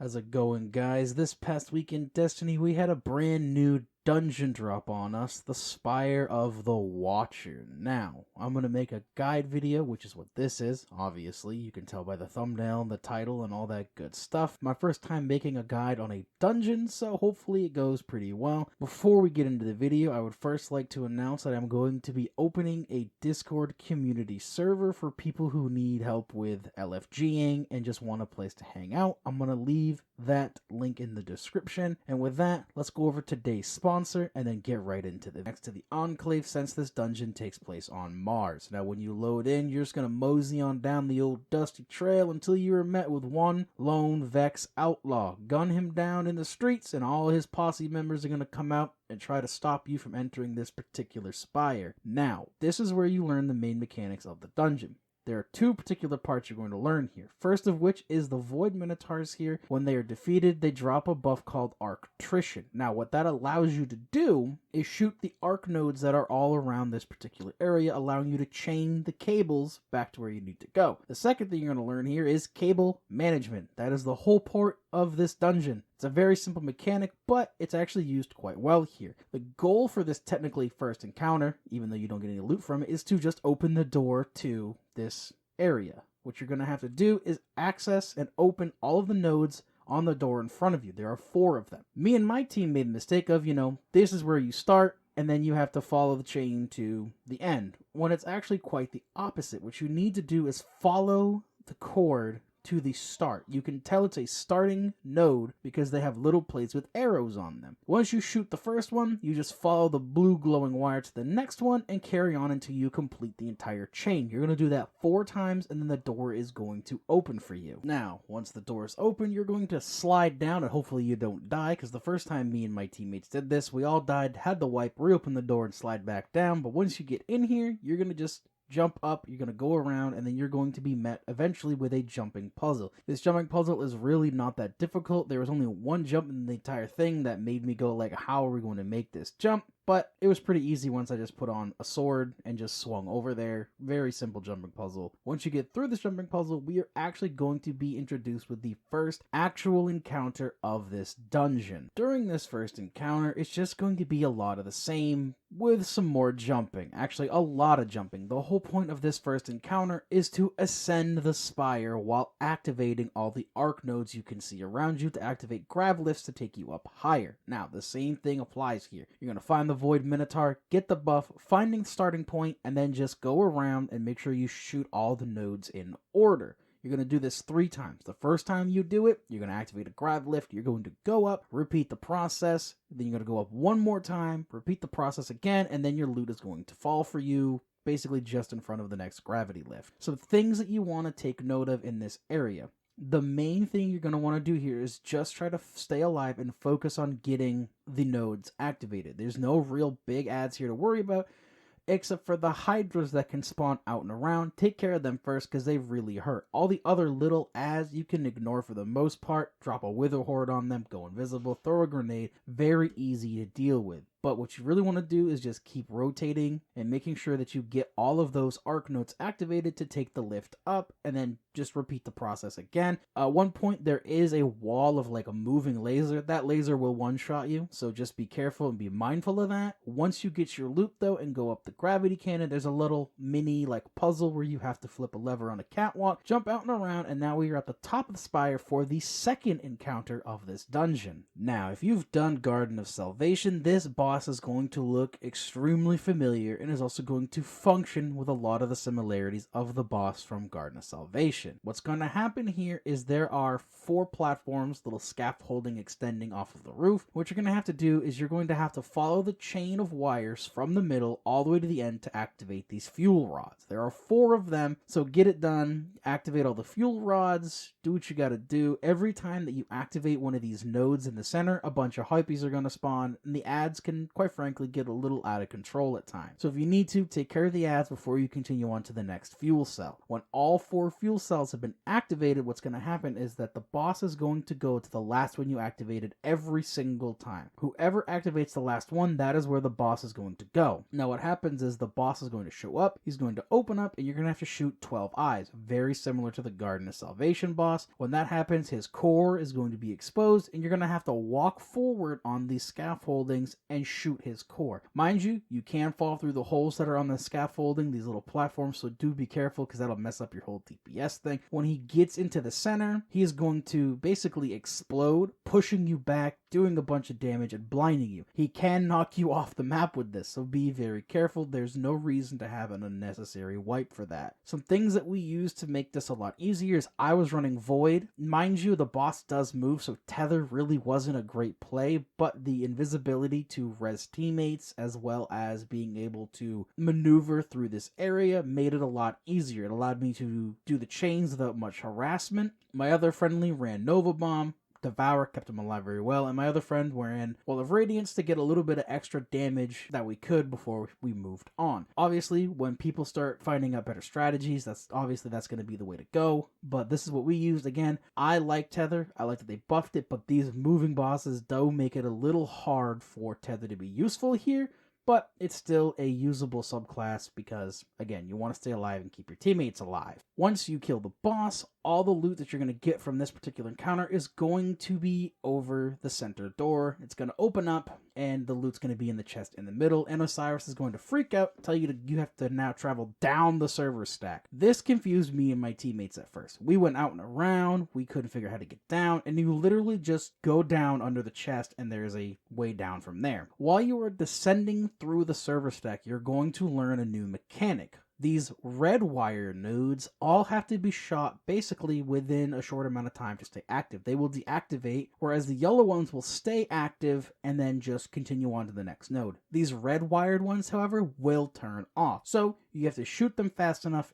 How's it going, guys? This past week in Destiny, we had a brand new dungeon drop on us, the Spire of the Watcher. Now, I'm going to make a guide video, which is what this is, obviously. You can tell by the thumbnail and the title and all that good stuff. My first time making a guide on a dungeon, so hopefully it goes pretty well. Before we get into the video, I would first like to announce that I'm going to be opening a Discord community server for people who need help with LFGing and just want a place to hang out. I'm going to leave that link in the description. And with that, let's go over today's sponsor and then get right into the next to the Enclave, since this dungeon takes place on Mars. Now, when you load in, you're just going to mosey on down the old dusty trail until you are met with one lone Vex outlaw. Gun him down in the streets and all his posse members are going to come out and try to stop you from entering this particular spire. Now, this is where you learn the main mechanics of the dungeon. There are two particular parts you're going to learn here. First of which is the Void Minotaurs here. When they are defeated, they drop a buff called Arctrition. Now, what that allows you to do is shoot the arc nodes that are all around this particular area, allowing you to chain the cables back to where you need to go. The second thing you're going to learn here is cable management. That is the whole part of this dungeon. It's a very simple mechanic, but it's actually used quite well here. The goal for this technically first encounter, even though you don't get any loot from it, is to just open the door to this area. What you're going to have to do is access and open all of the nodes on the door in front of you. There are 4 of them. Me and my team made a mistake of, this is where you start, and then you have to follow the chain to the end, when it's actually quite the opposite. What you need to do is follow the cord to the start. You can tell it's a starting node because they have little plates with arrows on them. Once you shoot the first one, you just follow the blue glowing wire to the next one and carry on until you complete the entire chain. You're going to do that 4 times and then the door is going to open for you. Now, once the door is open, you're going to slide down and hopefully you don't die, because the first time me and my teammates did this, we all died, had to wipe, reopen the door and slide back down. But once you get in here, you're going to just jump up, you're going to go around, and then you're going to be met eventually with a jumping puzzle. This jumping puzzle is really not that difficult. There was only one jump in the entire thing that made me go like, how are we going to make this jump? But it was pretty easy once I just put on a sword and just swung over there. Very simple jumping puzzle. Once you get through this jumping puzzle, we are actually going to be introduced with the first actual encounter of this dungeon. During this first encounter, it's just going to be a lot of the same, with some more jumping. Actually, a lot of jumping. The whole point of this first encounter is to ascend the spire while activating all the arc nodes you can see around you to activate grav lifts to take you up higher. Now, the same thing applies here. You're going to find the Void Minotaur, get the buff, finding the starting point, and then just go around and make sure you shoot all the nodes in order. You're going to do this 3 times. The first time you do it, you're going to activate a grav lift. You're going to go up, repeat the process. Then you're going to go up one more time, repeat the process again, and then your loot is going to fall for you, basically just in front of the next gravity lift. So things that you want to take note of in this area. The main thing you're going to want to do here is just try to stay alive and focus on getting the nodes activated. There's no real big adds here to worry about, except for the hydras that can spawn out and around. Take care of them first because they really hurt. All the other little adds you can ignore for the most part. Drop a wither horde on them, go invisible, throw a grenade. Very easy to deal with. But what you really want to do is just keep rotating and making sure that you get all of those arc nodes activated to take the lift up, and then just repeat the process again. At one point, there is a wall of like a moving laser. That laser will one-shot you, so just be careful and be mindful of that. Once you get your loot though and go up the gravity cannon, there's a little mini like puzzle where you have to flip a lever on a catwalk, jump out and around, and now we are at the top of the spire for the second encounter of this dungeon. Now, if you've done Garden of Salvation, this boss is going to look extremely familiar and is also going to function with a lot of the similarities of the boss from Garden of Salvation. What's going to happen here is there are 4 platforms, little scaffolding extending off of the roof. What you're going to have to do is you're going to have to follow the chain of wires from the middle all the way to the end to activate these fuel rods. There are 4 of them, so get it done. Activate all the fuel rods, do what you got to do. Every time that you activate one of these nodes in the center, a bunch of hypies are going to spawn, and the ads can can, quite frankly, get a little out of control at times. So if you need to, take care of the ads before you continue on to the next fuel cell. When all 4 fuel cells have been activated, what's going to happen is that the boss is going to go to the last one you activated every single time. Whoever activates the last one, that is where the boss is going to go. Now what happens is the boss is going to show up, he's going to open up, and you're going to have to shoot 12 eyes, very similar to the Garden of Salvation boss. When that happens, his core is going to be exposed, and you're going to have to walk forward on these scaffoldings and shoot his core. Mind you, you can fall through the holes that are on the scaffolding, these little platforms, so do be careful because that'll mess up your whole DPS thing. When he gets into the center, he is going to basically explode, pushing you back, doing a bunch of damage and blinding you. He can knock you off the map with this, so be very careful. There's no reason to have an unnecessary wipe for that. Some things that we use to make this a lot easier is I was running Void. Mind you, the boss does move, so Tether really wasn't a great play, but the invisibility to res teammates as well as being able to maneuver through this area made it a lot easier. It allowed me to do the chains without much harassment. My other friendly ran Nova Bomb. Devour kept him alive very well, and my other friend ran Wall of Radiance to get a little bit of extra damage that we could before we moved on. Obviously, when people start finding out better strategies, that's going to be the way to go, but this is what we used. Again, I like Tether, I like that they buffed it, but these moving bosses do make it a little hard for Tether to be useful here, but it's still a usable subclass because, again, you want to stay alive and keep your teammates alive. Once you kill the boss, all the loot that you're going to get from this particular encounter is going to be over the center door. It's going to open up, and the loot's going to be in the chest in the middle, and Osiris is going to freak out, tell you you have to now travel down the server stack. This confused me and my teammates at first. We went out and around, we couldn't figure out how to get down, and you literally just go down under the chest, and there's a way down from there. While you are descending through the server stack, you're going to learn a new mechanic. These red wire nodes all have to be shot basically within a short amount of time to stay active. They will deactivate, whereas the yellow ones will stay active and then just continue on to the next node. These red wired ones, however, will turn off. So you have to shoot them fast enough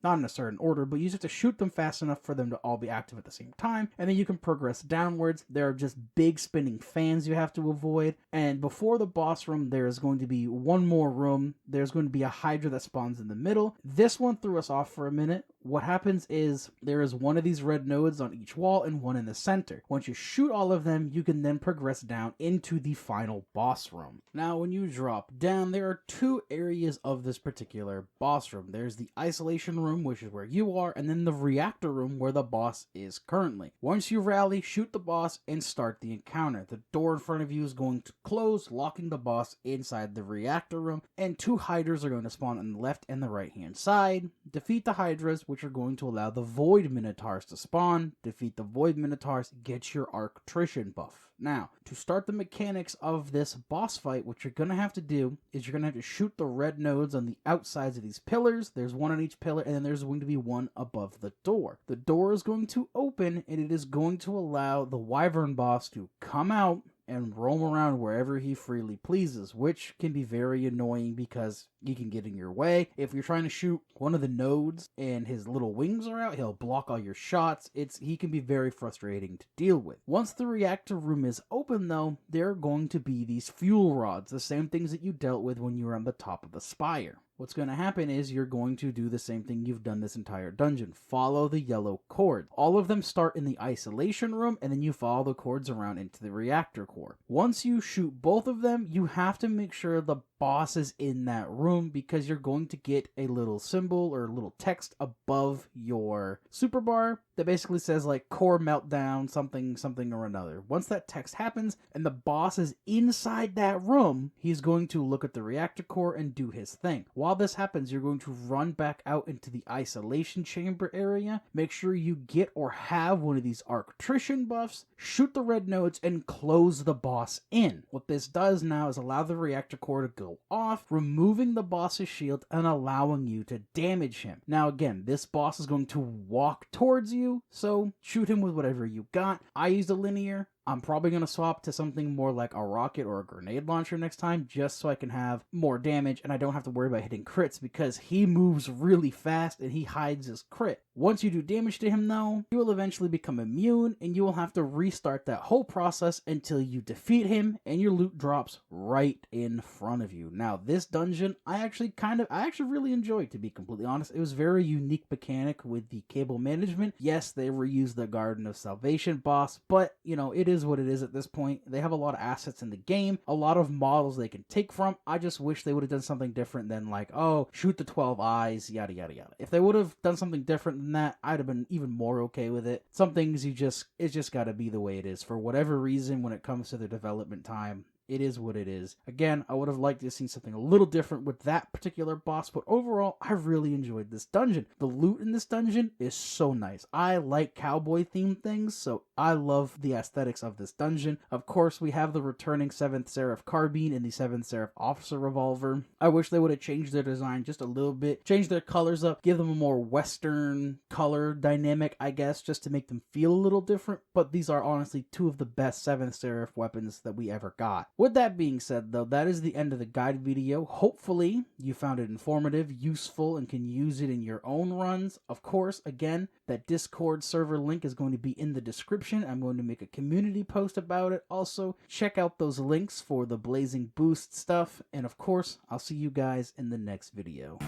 not in a certain order, but you just have to shoot them fast enough for them to all be active at the same time, and then you can progress downwards. There are just big spinning fans you have to avoid, and before the boss room, there is going to be one more room. There's going to be a Hydra that spawns in the middle. This one threw us off for a minute. What happens is there is one of these red nodes on each wall and one in the center. Once you shoot all of them, you can then progress down into the final boss room. Now, when you drop down, there are 2 areas of this particular boss room. There's the isolation room, which is where you are, and then the reactor room where the boss is currently. Once you rally, shoot the boss, and start the encounter. The door in front of you is going to close, locking the boss inside the reactor room, and 2 Hydras are going to spawn on the left and the right hand side. Defeat the Hydras, which are going to allow the Void Minotaurs to spawn. Defeat the Void Minotaurs, get your Arctrician buff. Now, to start the mechanics of this boss fight, what you're going to have to do is you're going to have to shoot the red nodes on the outsides of these pillars. There's one on each pillar, and then there's going to be one above the door. The door is going to open, and it is going to allow the Wyvern boss to come out and roam around wherever he freely pleases, which can be very annoying because he can get in your way. If you're trying to shoot one of the nodes and his little wings are out, he'll block all your shots. He can be very frustrating to deal with. Once the reactor room is open, though, there are going to be these fuel rods, the same things that you dealt with when you were on the top of the spire. What's going to happen is you're going to do the same thing you've done this entire dungeon. Follow the yellow cord. All of them start in the isolation room, and then you follow the cords around into the reactor core. Once you shoot both of them, you have to make sure the boss is in that room because you're going to get a little symbol or a little text above your super bar that basically says like core meltdown, something or another. Once that text happens and the boss is inside that room, he's going to look at the reactor core and do his thing. While this happens, you're going to run back out into the isolation chamber area. Make sure you get or have one of these Arctrician buffs, shoot the red nodes, and close the boss in. What this does now is allow the reactor core to go off, removing the boss's shield and allowing you to damage him. Now again, this boss is going to walk towards you, so shoot him with whatever you got. I used a linear. I'm probably going to swap to something more like a rocket or a grenade launcher next time, just so I can have more damage and I don't have to worry about hitting crits, because he moves really fast and he hides his crit. Once you do damage to him though, he will eventually become immune and you will have to restart that whole process until you defeat him and your loot drops right in front of you. Now this dungeon, I actually really enjoyed, to be completely honest. It was very unique mechanic with the cable management. Yes, they reused the Garden of Salvation boss, but you know, it is what it is at this point. They have a lot of assets in the game, a lot of models they can take from. I just wish they would have done something different than like, oh, shoot the 12 eyes, yada yada yada. If they would have done something different than that, I'd have been even more okay with it. Some things it's just gotta be the way it is. For whatever reason, when it comes to the development time, it is what it is. Again, I would have liked to see something a little different with that particular boss, but overall, I really enjoyed this dungeon. The loot in this dungeon is so nice. I like cowboy themed things, so I love the aesthetics of this dungeon. Of course, we have the returning 7th Seraph carbine and the 7th Seraph officer revolver. I wish they would have changed their design just a little bit, changed their colors up, give them a more western color dynamic, I guess, just to make them feel a little different, but these are honestly two of the best 7th Seraph weapons that we ever got. With that being said, though, that is the end of the guide video. Hopefully, you found it informative, useful, and can use it in your own runs. Of course, again, that Discord server link is going to be in the description. I'm going to make a community post about it. Also, check out those links for the Blazing Boost stuff. And of course, I'll see you guys in the next video.